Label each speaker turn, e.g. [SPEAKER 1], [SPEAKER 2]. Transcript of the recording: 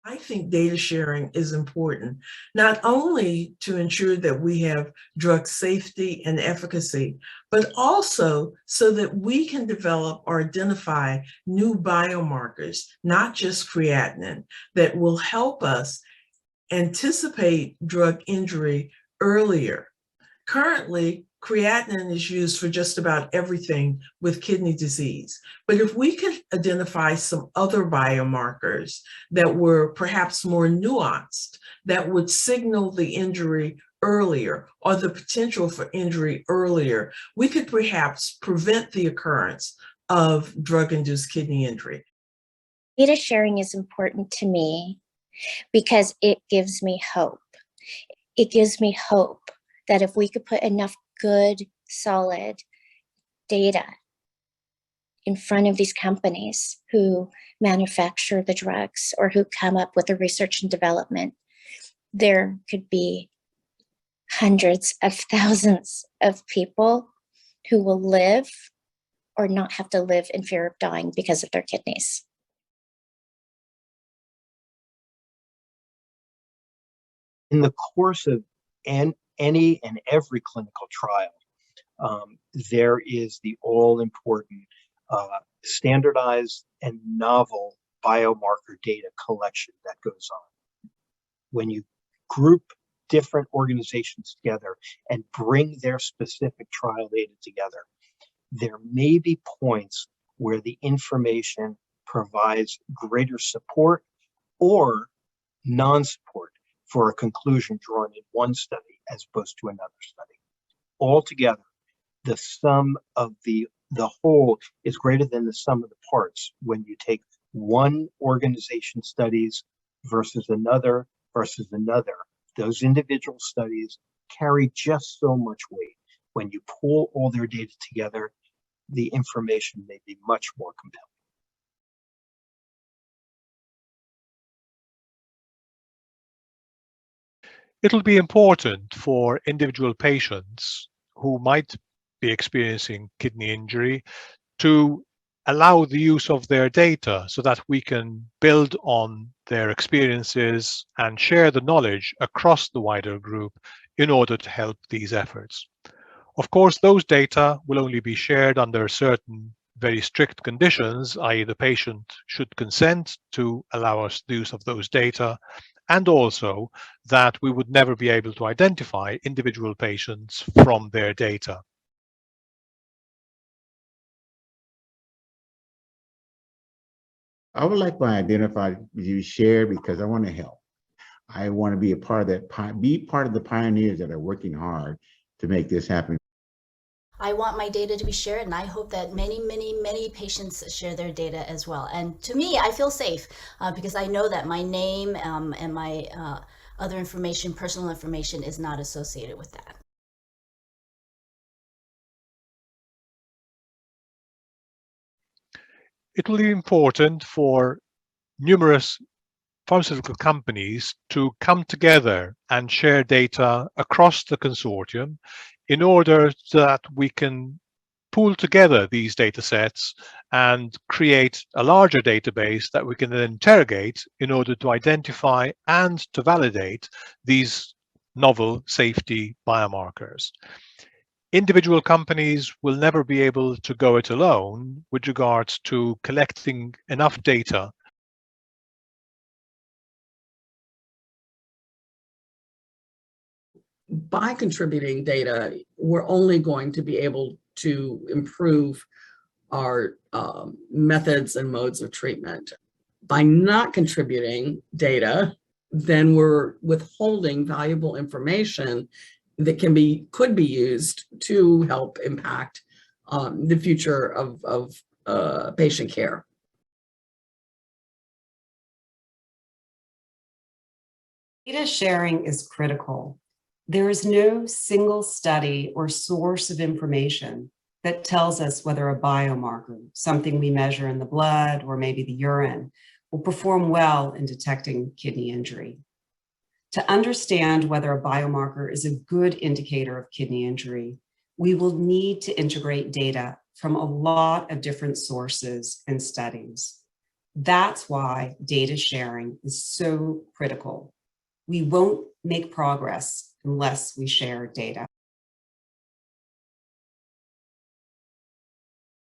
[SPEAKER 1] I think data sharing is important, not only to ensure that we have drug safety and efficacy, but also so that we can develop or identify new biomarkers, not just creatinine, that will help us anticipate drug injury earlier. Currently, creatinine is used for just about everything with kidney disease. But if we could identify some other biomarkers that were perhaps more nuanced, that would signal the injury earlier or the potential for injury earlier, we could perhaps prevent the occurrence of drug-induced kidney injury.
[SPEAKER 2] Data sharing is important to me because it gives me hope. It gives me hope that if we could put enough good, solid data in front of these companies who manufacture the drugs or who come up with the research and development, there could be hundreds of thousands of people who will live or not have to live in fear of dying because of their kidneys.
[SPEAKER 3] In the course of any and every clinical trial, there is the all-important standardized and novel biomarker data collection that goes on. When you group different organizations together and bring their specific trial data together, there may be points where the information provides greater support or non-support for a conclusion drawn in one study as opposed to another study. Altogether, the sum of the whole is greater than the sum of the parts when you take one organization studies versus another. Those individual studies carry just so much weight. When you pull all their data together, the information may be much more compelling.
[SPEAKER 4] It'll be important for individual patients who might be experiencing kidney injury to allow the use of their data so that we can build on their experiences and share the knowledge across the wider group in order to help these efforts. Of course, those data will only be shared under certain very strict conditions, i.e. the patient should consent to allow us the use of those data, and also that we would never be able to identify individual patients from their data.
[SPEAKER 5] I would like my identified you share because I want to help. I want to be a part of that, be part of the pioneers that are working hard to make this happen.
[SPEAKER 6] I want my data to be shared, and I hope that many, many, many patients share their data as well. And to me, I feel safe because I know that my name and my other information, personal information, is not associated with that.
[SPEAKER 4] It will be important for numerous pharmaceutical companies to come together and share data across the consortium in order that we can pool together these data sets and create a larger database that we can then interrogate in order to identify and to validate these novel safety biomarkers. Individual companies will never be able to go it alone with regards to collecting enough data.
[SPEAKER 7] By contributing data, we're only going to be able to improve our methods and modes of treatment. By not contributing data, then we're withholding valuable information that could be used to help impact the future of patient care.
[SPEAKER 8] Data sharing is critical. There is no single study or source of information that tells us whether a biomarker, something we measure in the blood or maybe the urine, will perform well in detecting kidney injury. To understand whether a biomarker is a good indicator of kidney injury, we will need to integrate data from a lot of different sources and studies. That's why data sharing is so critical. We won't make progress unless we share data.